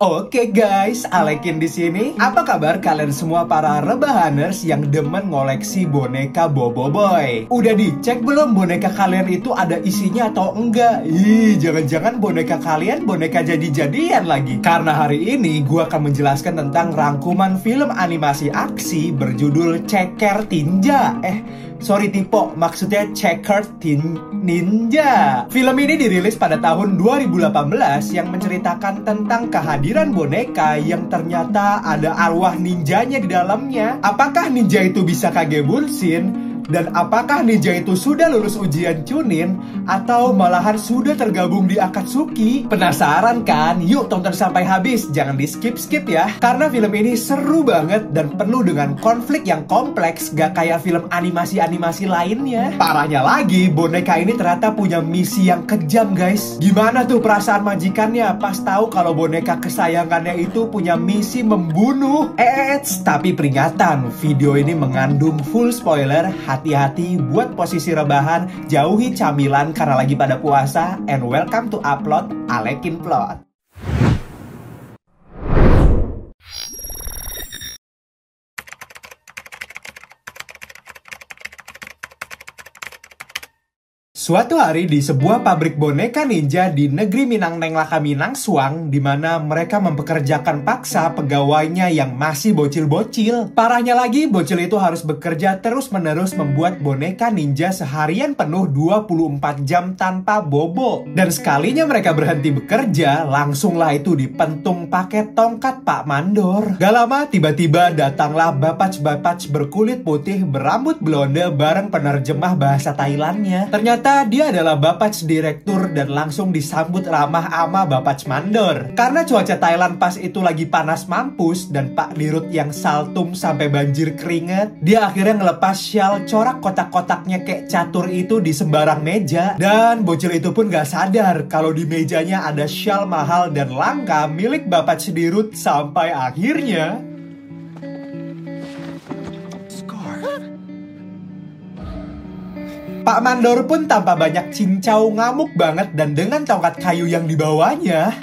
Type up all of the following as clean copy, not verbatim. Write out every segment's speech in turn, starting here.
Oke guys, Alekin di sini. Apa kabar kalian semua para rebahaners yang demen ngoleksi boneka Boboiboy? Udah dicek belum boneka kalian itu ada isinya atau enggak? Ih, jangan-jangan boneka kalian boneka jadi-jadian lagi. Karena hari ini gue akan menjelaskan tentang rangkuman film animasi aksi berjudul Ceker Tinja. Sorry Tipo, maksudnya Checkered Ninja. Film ini dirilis pada tahun 2018 yang menceritakan tentang kehadiran boneka yang ternyata ada arwah ninjanya di dalamnya. Apakah ninja itu bisa Kage Bunshin? Dan apakah ninja itu sudah lulus ujian Chunin atau malahan sudah tergabung di Akatsuki? Penasaran kan? Yuk tonton sampai habis, jangan di skip-skip ya. Karena film ini seru banget dan penuh dengan konflik yang kompleks, gak kayak film animasi-animasi lainnya. Parahnya lagi, boneka ini ternyata punya misi yang kejam guys. Gimana tuh perasaan majikannya pas tahu kalau boneka kesayangannya itu punya misi membunuh? Tapi peringatan, video ini mengandung full spoiler. Hati-hati buat posisi rebahan, jauhi camilan karena lagi pada puasa. And welcome to upload Alekin Plot. Suatu hari di sebuah pabrik boneka ninja di negeri Minang Neng Laka Minang Suang, di mana mereka mempekerjakan paksa pegawainya yang masih bocil-bocil. Parahnya lagi, bocil itu harus bekerja terus-menerus membuat boneka ninja seharian penuh 24 jam tanpa bobo. Dan sekalinya mereka berhenti bekerja, langsunglah itu dipentung pakai tongkat Pak Mandor. Gak lama tiba-tiba datanglah bapac-bapac berkulit putih berambut blonde bareng penerjemah bahasa Thailandnya. Ternyata dia adalah Bapac direktur dan langsung disambut ramah ama Bapac Mandor. Karena cuaca Thailand pas itu lagi panas mampus dan Pak Dirut yang saltum sampai banjir keringet, dia akhirnya ngelepas syal corak kotak-kotaknya kayak catur itu di sembarang meja. Dan bocil itu pun gak sadar kalau di mejanya ada syal mahal dan langka milik Bapac Dirut sampai akhirnya Pak Mandor pun tanpa banyak cincau ngamuk banget dan dengan tongkat kayu yang dibawanya.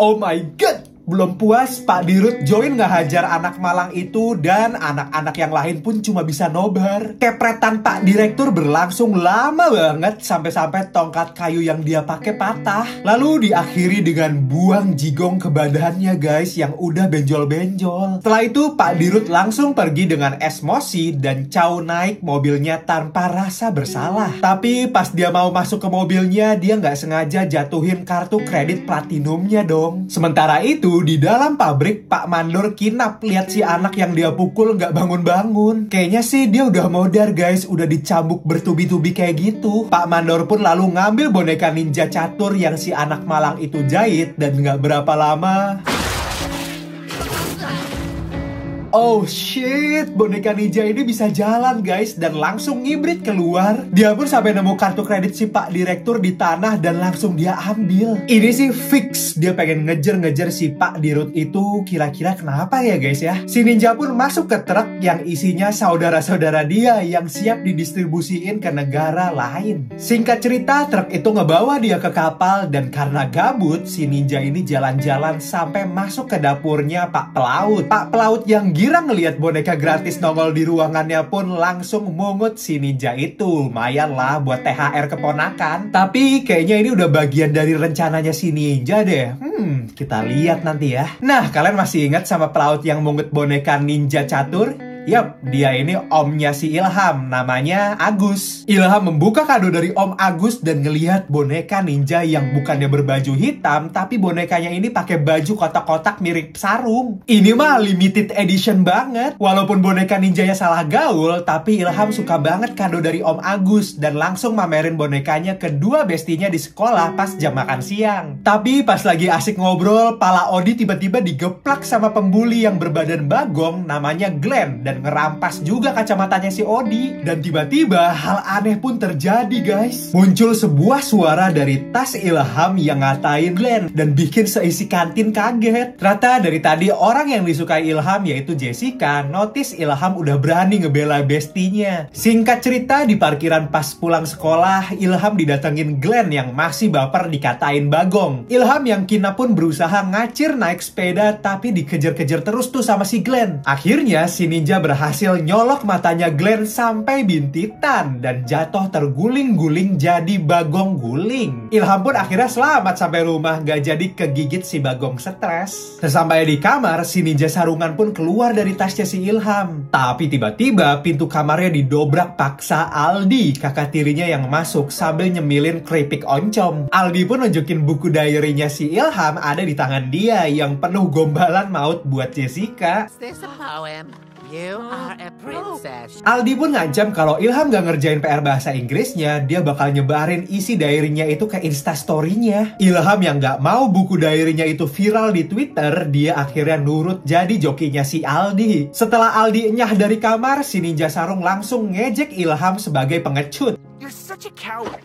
Oh my god! Belum puas, Pak Dirut join ngehajar anak malang itu dan anak-anak yang lain pun cuma bisa nobar. Kepretan Pak Direktur berlangsung lama banget sampai-sampai tongkat kayu yang dia pakai patah. Lalu diakhiri dengan buang jigong ke badannya guys yang udah benjol-benjol. Setelah itu Pak Dirut langsung pergi dengan emosi dan Chow naik mobilnya tanpa rasa bersalah. Tapi pas dia mau masuk ke mobilnya, dia nggak sengaja jatuhin kartu kredit platinumnya dong. Sementara itu di dalam pabrik, Pak Mandor kinap lihat si anak yang dia pukul nggak bangun-bangun. Kayaknya sih dia udah modar guys, udah dicambuk bertubi-tubi kayak gitu. Pak Mandor pun lalu ngambil boneka ninja catur yang si anak malang itu jahit dan nggak berapa lama. Oh shit, boneka ninja ini bisa jalan guys dan langsung ngibrit keluar. Dia pun sampai nemu kartu kredit si Pak Direktur di tanah dan langsung dia ambil. Ini sih fix, dia pengen ngejar-ngejar si Pak Dirut itu. Kira-kira kenapa ya guys ya? Si ninja pun masuk ke truk yang isinya saudara-saudara dia yang siap didistribusiin ke negara lain. Singkat cerita, truk itu ngebawa dia ke kapal dan karena gabut, si ninja ini jalan-jalan sampai masuk ke dapurnya Pak Pelaut. Pak Pelaut yang girang ngeliat boneka gratis nongol di ruangannya pun langsung mungut si ninja itu. Lumayan lah buat THR keponakan. Tapi kayaknya ini udah bagian dari rencananya si ninja deh. Kita lihat nanti ya. Nah, kalian masih ingat sama pelaut yang mungut boneka ninja catur? Yap, dia ini omnya si Ilham, namanya Agus. Ilham membuka kado dari Om Agus dan ngelihat boneka ninja yang bukannya berbaju hitam, tapi bonekanya ini pakai baju kotak-kotak mirip sarung. Ini mah limited edition banget. Walaupun boneka ninjanya salah gaul, tapi Ilham suka banget kado dari Om Agus dan langsung mamerin bonekanya ke dua bestinya di sekolah pas jam makan siang. Tapi pas lagi asik ngobrol, pala Odi tiba-tiba digeplak sama pembuli yang berbadan bagong namanya Glenn. dan ngerampas juga kacamatanya si Odi. Dan tiba-tiba hal aneh pun terjadi guys. Muncul sebuah suara dari tas Ilham yang ngatain Glenn dan bikin seisi kantin kaget. Ternyata dari tadi orang yang disukai Ilham yaitu Jessica notice Ilham udah berani ngebela bestinya. Singkat cerita, di parkiran pas pulang sekolah, Ilham didatengin Glenn yang masih baper dikatain bagong. Ilham yang kina pun berusaha ngacir naik sepeda tapi dikejar-kejar terus tuh sama si Glenn. Akhirnya si ninja berhasil nyolok matanya Glenn sampai bintitan dan jatuh terguling-guling jadi bagong guling. Ilham pun akhirnya selamat sampai rumah, gak jadi kegigit si bagong stres. Sesampai di kamar, si ninja sarungan pun keluar dari tasnya si Ilham. Tapi tiba-tiba pintu kamarnya didobrak paksa Aldi, kakak tirinya yang masuk sambil nyemilin keripik oncom. Aldi pun nunjukin buku diary-nya si Ilham ada di tangan dia yang penuh gombalan maut buat Jessica. You are a princess. Aldi pun ngancam kalau Ilham gak ngerjain PR bahasa Inggrisnya, dia bakal nyebarin isi diary-nya itu ke Instastory-nya. Ilham yang gak mau buku diary-nya itu viral di Twitter, dia akhirnya nurut jadi jokinya si Aldi. Setelah Aldi nyah dari kamar, si ninja sarung langsung ngejek Ilham sebagai pengecut. You're such a coward.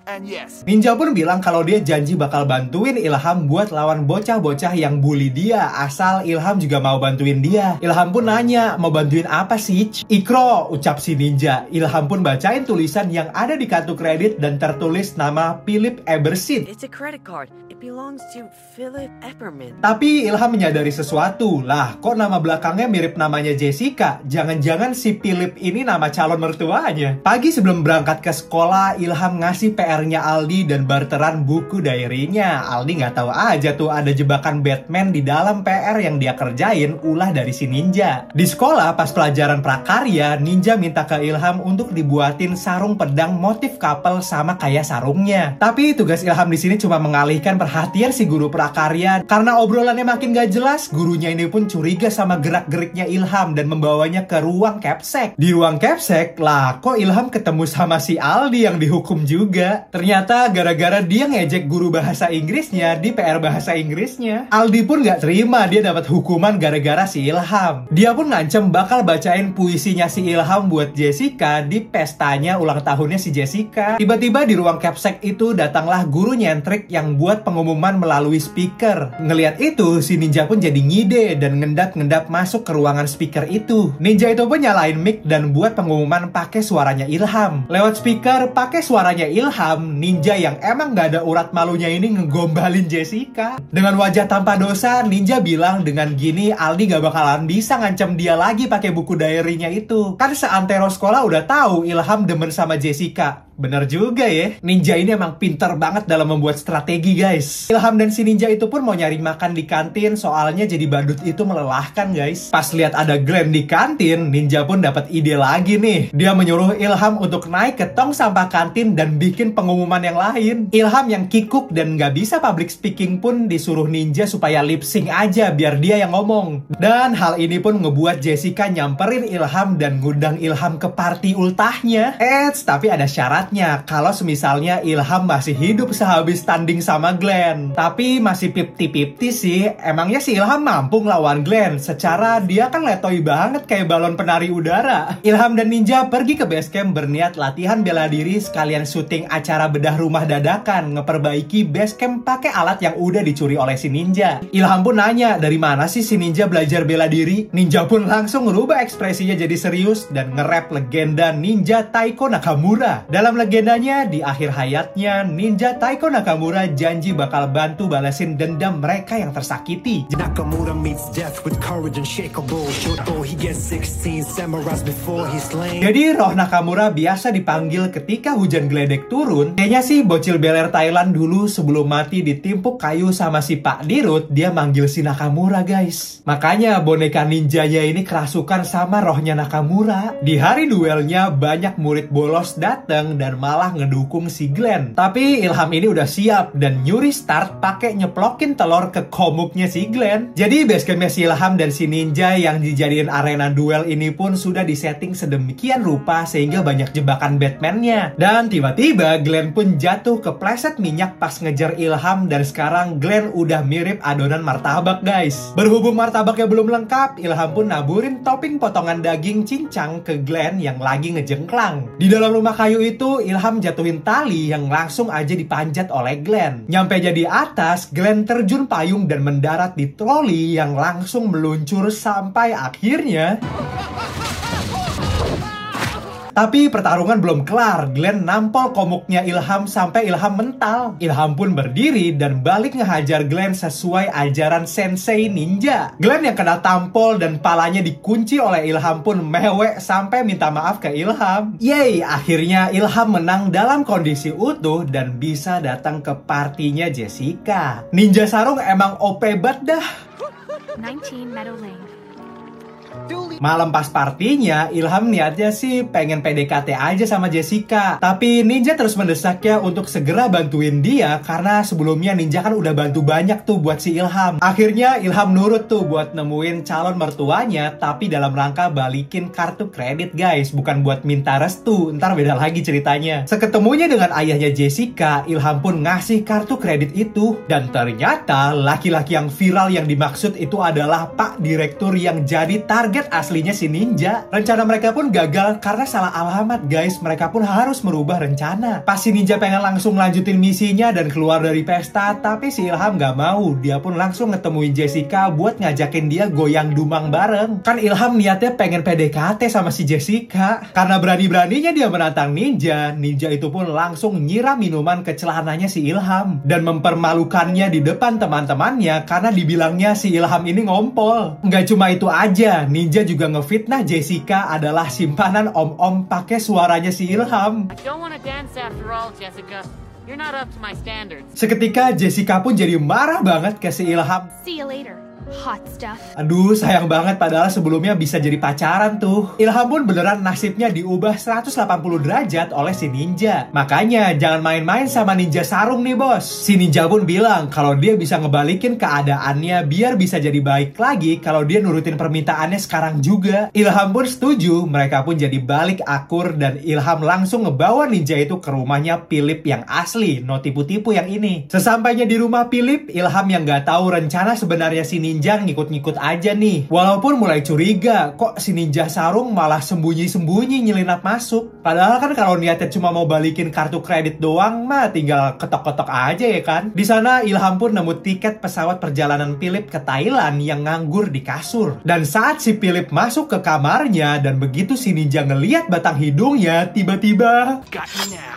And yes. Ninja pun bilang kalau dia janji bakal bantuin Ilham buat lawan bocah-bocah yang bully dia, asal Ilham juga mau bantuin dia. Ilham pun nanya, mau bantuin apa sih? Ikro, ucap si ninja. Ilham pun bacain tulisan yang ada di kartu kredit dan tertulis nama Philip Ebersit. It's a credit card. It belongs to Philip Epperman. Tapi Ilham menyadari sesuatu. Lah, kok nama belakangnya mirip namanya Jessica? Jangan-jangan si Philip ini nama calon mertuanya. Pagi sebelum berangkat ke sekolah, Ilham ngasih PR-nya Aldi dan barteran buku diary-nya. Aldi nggak tahu aja tuh ada jebakan Batman di dalam PR yang dia kerjain ulah dari si ninja. Di sekolah, pas pelajaran prakarya, ninja minta ke Ilham untuk dibuatin sarung pedang motif couple sama kayak sarungnya. Tapi tugas Ilham di sini cuma mengalihkan perhatian si guru prakarya. Karena obrolannya makin gak jelas, gurunya ini pun curiga sama gerak-geriknya Ilham dan membawanya ke ruang capsek. Di ruang capsek, lah kok Ilham ketemu sama si Aldi yang dihukum juga. Ternyata gara-gara dia ngejek guru bahasa Inggrisnya di PR bahasa Inggrisnya. Aldi pun gak terima dia dapat hukuman gara-gara si Ilham. Dia pun ngancem bakal bacain puisinya si Ilham buat Jessica di pestanya ulang tahunnya si Jessica. Tiba-tiba di ruang capsek itu datanglah guru nyentrik yang buat pengumuman melalui speaker. Ngelihat itu, si ninja pun jadi ngide dan ngendap-ngendap masuk ke ruangan speaker itu. Ninja itu pun nyalain mic dan buat pengumuman pakai suaranya Ilham. Lewat speaker pakai suaranya Ilham, ninja yang emang gak ada urat malunya ini ngegombalin Jessica. Dengan wajah tanpa dosa, ninja bilang dengan gini Aldi gak bakalan bisa ngancam dia lagi pakai buku diary-nya itu. Kan seantero sekolah udah tahu Ilham demen sama Jessica. Bener juga ya, ninja ini emang pinter banget dalam membuat strategi guys. Ilham dan si ninja itu pun mau nyari makan di kantin, soalnya jadi badut itu melelahkan guys. Pas lihat ada Glenn di kantin, ninja pun dapat ide lagi nih. Dia menyuruh Ilham untuk naik ke tong sampah kantin dan bikin pengumuman yang lain. Ilham yang kikuk dan gak bisa public speaking pun disuruh ninja supaya lip sync aja biar dia yang ngomong. Dan hal ini pun ngebuat Jessica nyamperin Ilham dan ngundang Ilham ke party ultahnya. Tapi ada syarat. Kalau semisalnya Ilham masih hidup sehabis tanding sama Glenn. Tapi masih 50-50 sih. Emangnya si Ilham mampu ngelawan Glenn? Secara dia kan letoy banget kayak balon penari udara. Ilham dan ninja pergi ke basecamp berniat latihan bela diri sekalian syuting acara bedah rumah dadakan. Ngeperbaiki basecamp pakai alat yang udah dicuri oleh si ninja. Ilham pun nanya dari mana sih si ninja belajar bela diri. Ninja pun langsung ngerubah ekspresinya jadi serius dan nge-rap legenda ninja Taiko Nakamura. Dalam legendanya, di akhir hayatnya, ninja Taiko Nakamura janji bakal bantu balesin dendam mereka yang tersakiti. Nakamura meets death with courage unshakable. Shoto, he gets 16 samurais before he's slain. Jadi roh Nakamura biasa dipanggil ketika hujan geledek turun. Kayaknya sih bocil beler Thailand dulu sebelum mati ditimpuk kayu sama si Pak Dirut, dia manggil si Nakamura guys. Makanya boneka ninjanya ini kerasukan sama rohnya Nakamura. Di hari duelnya banyak murid bolos datang dan dan malah ngedukung si Glenn. Tapi Ilham ini udah siap dan nyuri start pakai nyeplokin telur ke komuknya si Glenn. Jadi basecampnya si Ilham dan si ninja yang dijadiin arena duel ini pun sudah disetting sedemikian rupa sehingga banyak jebakan Batman-nya. Dan tiba-tiba Glenn pun jatuh kepleset minyak pas ngejar Ilham dan sekarang Glenn udah mirip adonan martabak guys. Berhubung martabaknya belum lengkap, Ilham pun naburin topping potongan daging cincang ke Glenn yang lagi ngejengklang. Di dalam rumah kayu itu Ilham jatuhin tali yang langsung aja dipanjat oleh Glenn. Nyampe jadi atas, Glenn terjun payung dan mendarat di troli yang langsung meluncur sampai akhirnya. Tapi pertarungan belum kelar, Glenn nampol komuknya Ilham sampai Ilham mental. Ilham pun berdiri dan balik ngehajar Glenn sesuai ajaran sensei ninja. Glenn yang kena tampol dan palanya dikunci oleh Ilham pun mewek sampai minta maaf ke Ilham. Yeay, akhirnya Ilham menang dalam kondisi utuh dan bisa datang ke partinya Jessica. Ninja Sarung emang OP banget dah. 19 Meadow Lane. Malam pas partinya, Ilham niatnya sih pengen PDKT aja sama Jessica. Tapi Ninja terus mendesaknya untuk segera bantuin dia karena sebelumnya Ninja kan udah bantu banyak tuh buat si Ilham. Akhirnya Ilham nurut tuh buat nemuin calon mertuanya, tapi dalam rangka balikin kartu kredit guys, bukan buat minta restu. Ntar beda lagi ceritanya. Seketemunya dengan ayahnya Jessica, Ilham pun ngasih kartu kredit itu. Dan ternyata laki-laki yang viral yang dimaksud itu adalah Pak Direktur yang jadi target aslinya si Ninja. Rencana mereka pun gagal karena salah alamat guys. Mereka pun harus merubah rencana. Pas si Ninja pengen langsung lanjutin misinya dan keluar dari pesta, tapi si Ilham gak mau. Dia pun langsung ngetemuin Jessica buat ngajakin dia goyang dumang bareng. Kan Ilham niatnya pengen PDKT sama si Jessica. Karena berani-beraninya dia menantang Ninja, Ninja itu pun langsung nyiram minuman ke celananya si Ilham dan mempermalukannya di depan teman-temannya karena dibilangnya si Ilham ini ngompol. Nggak cuma itu aja, Ninja juga ngefitnah Jessica adalah simpanan om-om pakai suaranya si Ilham. I don't wanna dance after all, Jessica. You're not up to my standards. Seketika Jessica pun jadi marah banget ke si Ilham. See you later, hot stuff. Aduh, sayang banget padahal sebelumnya bisa jadi pacaran tuh. Ilham pun beneran nasibnya diubah 180 derajat oleh si Ninja. Makanya jangan main-main sama Ninja Sarung nih bos. Si Ninja pun bilang kalau dia bisa ngebalikin keadaannya biar bisa jadi baik lagi kalau dia nurutin permintaannya sekarang juga. Ilham pun setuju, mereka pun jadi balik akur dan Ilham langsung ngebawa Ninja itu ke rumahnya Philip yang asli, no tipu-tipu yang ini. Sesampainya di rumah Philip, Ilham yang gak tahu rencana sebenarnya si Ninja ngikut-ngikut aja nih. Walaupun mulai curiga, kok si Ninja Sarung malah sembunyi-sembunyi nyelinap masuk. Padahal kan kalau niatnya cuma mau balikin kartu kredit doang mah tinggal ketok-ketok aja ya kan. Di sana Ilham pun nemu tiket pesawat perjalanan Philip ke Thailand yang nganggur di kasur. Dan saat si Philip masuk ke kamarnya dan begitu si Ninja ngeliat batang hidungnya, tiba-tiba Got me now.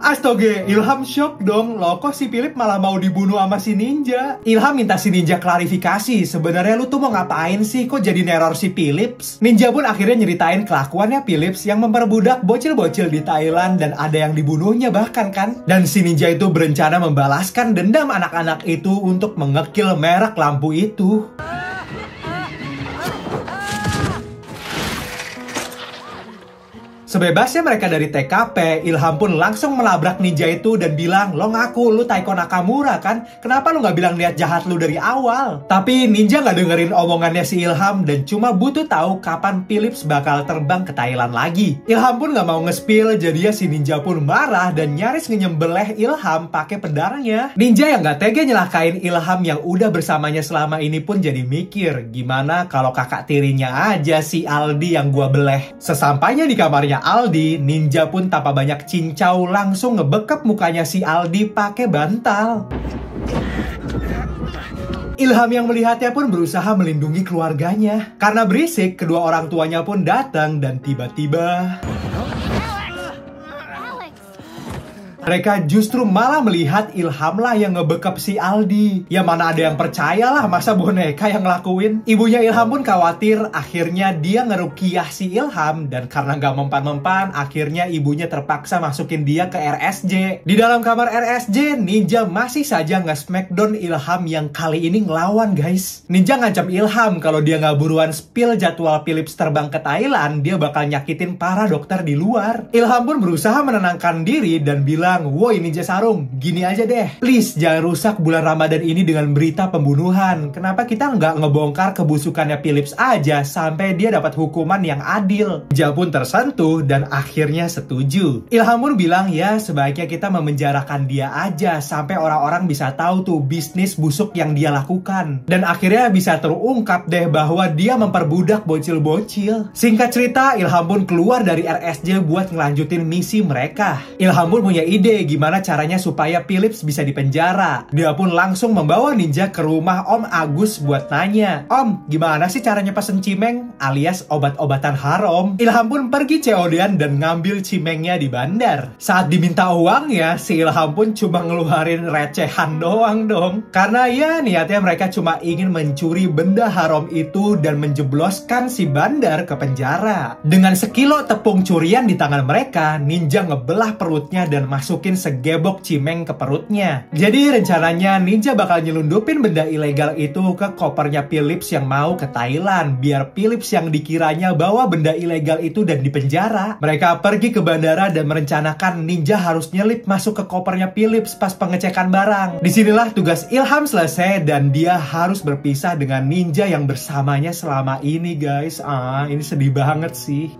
astaga, Ilham shock dong. Loh kok si Philip malah mau dibunuh sama si Ninja? Ilham minta si Ninja klarifikasi. Sebenarnya lu tuh mau ngapain sih? Kok jadi neror si Philips? Ninja pun akhirnya nyeritain kelakuannya Philips yang memperbudak bocil-bocil di Thailand dan ada yang dibunuhnya bahkan kan. Dan si Ninja itu berencana membalaskan dendam anak-anak itu untuk mengekil merek lampu itu. Sebebasnya mereka dari TKP, Ilham pun langsung melabrak Ninja itu dan bilang, lo ngaku lu Taiko Nakamura kan? Kenapa lu gak bilang niat jahat lu dari awal? Tapi Ninja gak dengerin omongannya si Ilham dan cuma butuh tahu kapan Philips bakal terbang ke Thailand lagi. Ilham pun gak mau nge-spill, jadinya si Ninja pun marah dan nyaris nyembelih Ilham pakai pedangnya. Ninja yang gak tega nyelakain Ilham yang udah bersamanya selama ini pun jadi mikir, gimana kalau kakak tirinya aja si Aldi yang gua beleh. Sesampainya di kamarnya Aldi, Ninja pun tanpa banyak cincau langsung ngebekap mukanya si Aldi pakai bantal. Ilham yang melihatnya pun berusaha melindungi keluarganya. Karena berisik, kedua orang tuanya pun datang dan tiba-tiba Mereka justru malah melihat Ilham lah yang ngebekep si Aldi. Ya mana ada yang percaya lah, masa boneka yang ngelakuin. Ibunya Ilham pun khawatir, akhirnya dia ngerukiah si Ilham. Dan karena gak mempan-mempan, akhirnya ibunya terpaksa masukin dia ke RSJ. Di dalam kamar RSJ, Ninja masih saja nge-smackdown Ilham yang kali ini ngelawan guys. Ninja ngancam Ilham kalau dia gak buruan spill jadwal Philips terbang ke Thailand, dia bakal nyakitin para dokter di luar. Ilham pun berusaha menenangkan diri dan bilang, "Woi Ninja Sarung, gini aja deh. Please jangan rusak bulan Ramadan ini dengan berita pembunuhan. Kenapa kita nggak ngebongkar kebusukannya Philips aja sampai dia dapat hukuman yang adil?" Ninja pun tersentuh dan akhirnya setuju. Ilham pun bilang, ya sebaiknya kita memenjarakan dia aja sampai orang-orang bisa tahu tuh bisnis busuk yang dia lakukan. Dan akhirnya bisa terungkap deh bahwa dia memperbudak bocil-bocil. Singkat cerita, Ilham pun keluar dari RSJ buat ngelanjutin misi mereka. Ilham pun punya ide gimana caranya supaya Philips bisa dipenjara. Dia pun langsung membawa Ninja ke rumah Om Agus buat nanya, "Om, gimana sih caranya pesen cimeng alias obat-obatan haram?" Ilham pun pergi COD-an dan ngambil cimengnya di bandar. Saat diminta uangnya, si Ilham pun cuma ngeluarin recehan doang dong. Karena ya niatnya mereka cuma ingin mencuri benda haram itu dan menjebloskan si bandar ke penjara. Dengan sekilo tepung curian di tangan mereka, Ninja ngebelah perutnya dan masukin segebok cimeng ke perutnya. Jadi rencananya Ninja bakal nyelundupin benda ilegal itu ke kopernya Philips yang mau ke Thailand, biar Philips yang dikiranya bawa benda ilegal itu dan dipenjara. Mereka pergi ke bandara dan merencanakan Ninja harus nyelip masuk ke kopernya Philips pas pengecekan barang. Disinilah tugas Ilham selesai dan dia harus berpisah dengan Ninja yang bersamanya selama ini guys. Ini sedih banget sih.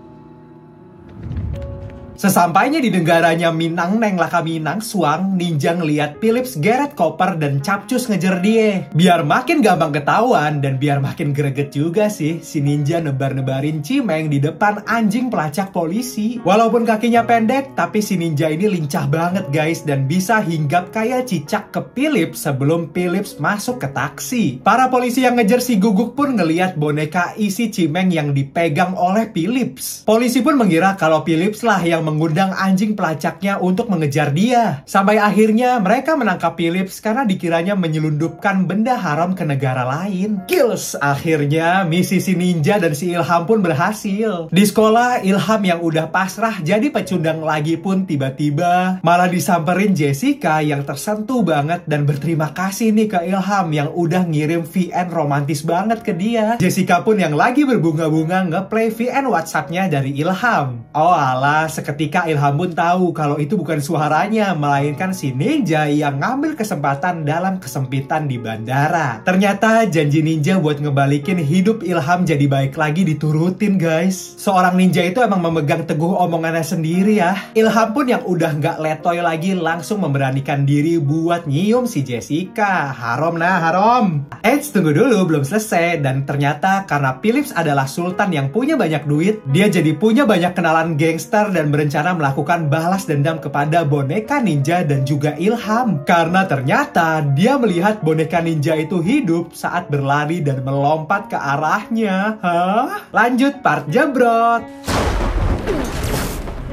Sesampainya di negaranya Minang Neng Laka Minang Suang, Ninja ngeliat Philips geret koper dan capcus ngejar dia. Biar makin gampang ketahuan dan biar makin greget juga sih, si Ninja nebar-nebarin cimeng di depan anjing pelacak polisi. Walaupun kakinya pendek, tapi si Ninja ini lincah banget guys dan bisa hinggap kayak cicak ke Philips sebelum Philips masuk ke taksi. Para polisi yang ngejar si Guguk pun ngeliat boneka isi cimeng yang dipegang oleh Philips. Polisi pun mengira kalau Philips lah yang mengundang anjing pelacaknya untuk mengejar dia. Sampai akhirnya mereka menangkap Philips karena dikiranya menyelundupkan benda haram ke negara lain. Kills! Akhirnya misi si Ninja dan si Ilham pun berhasil. Di sekolah, Ilham yang udah pasrah jadi pecundang lagi pun tiba-tiba malah disamperin Jessica yang tersentuh banget dan berterima kasih nih ke Ilham yang udah ngirim VN romantis banget ke dia. Jessica pun yang lagi berbunga-bunga ngeplay VN WhatsApp-nya dari Ilham. Oh alah, ketika Ilham pun tahu kalau itu bukan suaranya, melainkan si Ninja yang ngambil kesempatan dalam kesempitan di bandara. Ternyata janji Ninja buat ngebalikin hidup Ilham jadi baik lagi diturutin guys. Seorang ninja itu emang memegang teguh omongannya sendiri ya. Ilham pun yang udah nggak letoy lagi langsung memberanikan diri buat nyium si Jessica. Haram nah haram. Tunggu dulu, belum selesai. Dan ternyata karena Philips adalah sultan yang punya banyak duit, dia jadi punya banyak kenalan gangster dan berencana melakukan balas dendam kepada boneka Ninja dan juga Ilham. Karena ternyata dia melihat boneka Ninja itu hidup saat berlari dan melompat ke arahnya. Hah? Lanjut part Jabrot.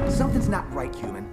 Something's not right, human.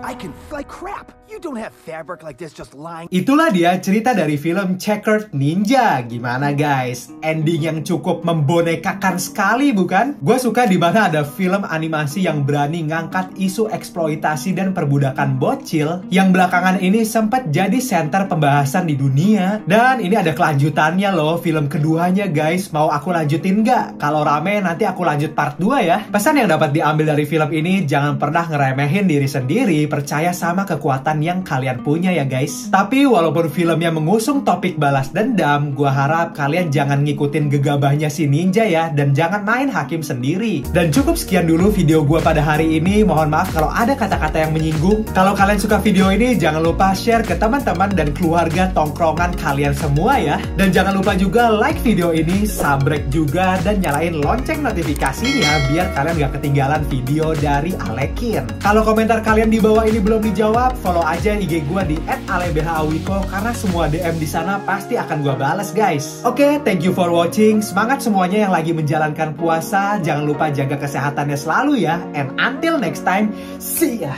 I can fly crap. You don't have fabric like this just lying. Itulah dia cerita dari film Checkered Ninja. Gimana guys? Ending yang cukup membonekakan sekali bukan? Gue suka di mana ada film animasi yang berani ngangkat isu eksploitasi dan perbudakan bocil yang belakangan ini sempat jadi center pembahasan di dunia. Dan ini ada kelanjutannya loh, film keduanya guys. Mau aku lanjutin nggak? Kalau rame nanti aku lanjut part 2 ya. Pesan yang dapat diambil dari film ini, jangan pernah ngeremehin diri sendiri, percaya sama kekuatan yang kalian punya ya guys. Tapi walaupun filmnya mengusung topik balas dendam, gua harap kalian jangan ngikutin gegabahnya si Ninja ya, dan jangan main hakim sendiri. Dan cukup sekian dulu video gua pada hari ini. Mohon maaf kalau ada kata-kata yang menyinggung. Kalau kalian suka video ini, jangan lupa share ke teman-teman dan keluarga tongkrongan kalian semua ya. Dan jangan lupa juga like video ini, subrek juga, dan nyalain lonceng notifikasinya biar kalian gak ketinggalan video dari Alekin. Kalau komentar kalian di bawah ini belum dijawab, follow aja IG gue di @alebhawiko karena semua DM di sana pasti akan gue balas guys. Oke, thank you for watching. Semangat semuanya yang lagi menjalankan puasa. Jangan lupa jaga kesehatannya selalu ya. And until next time, see ya.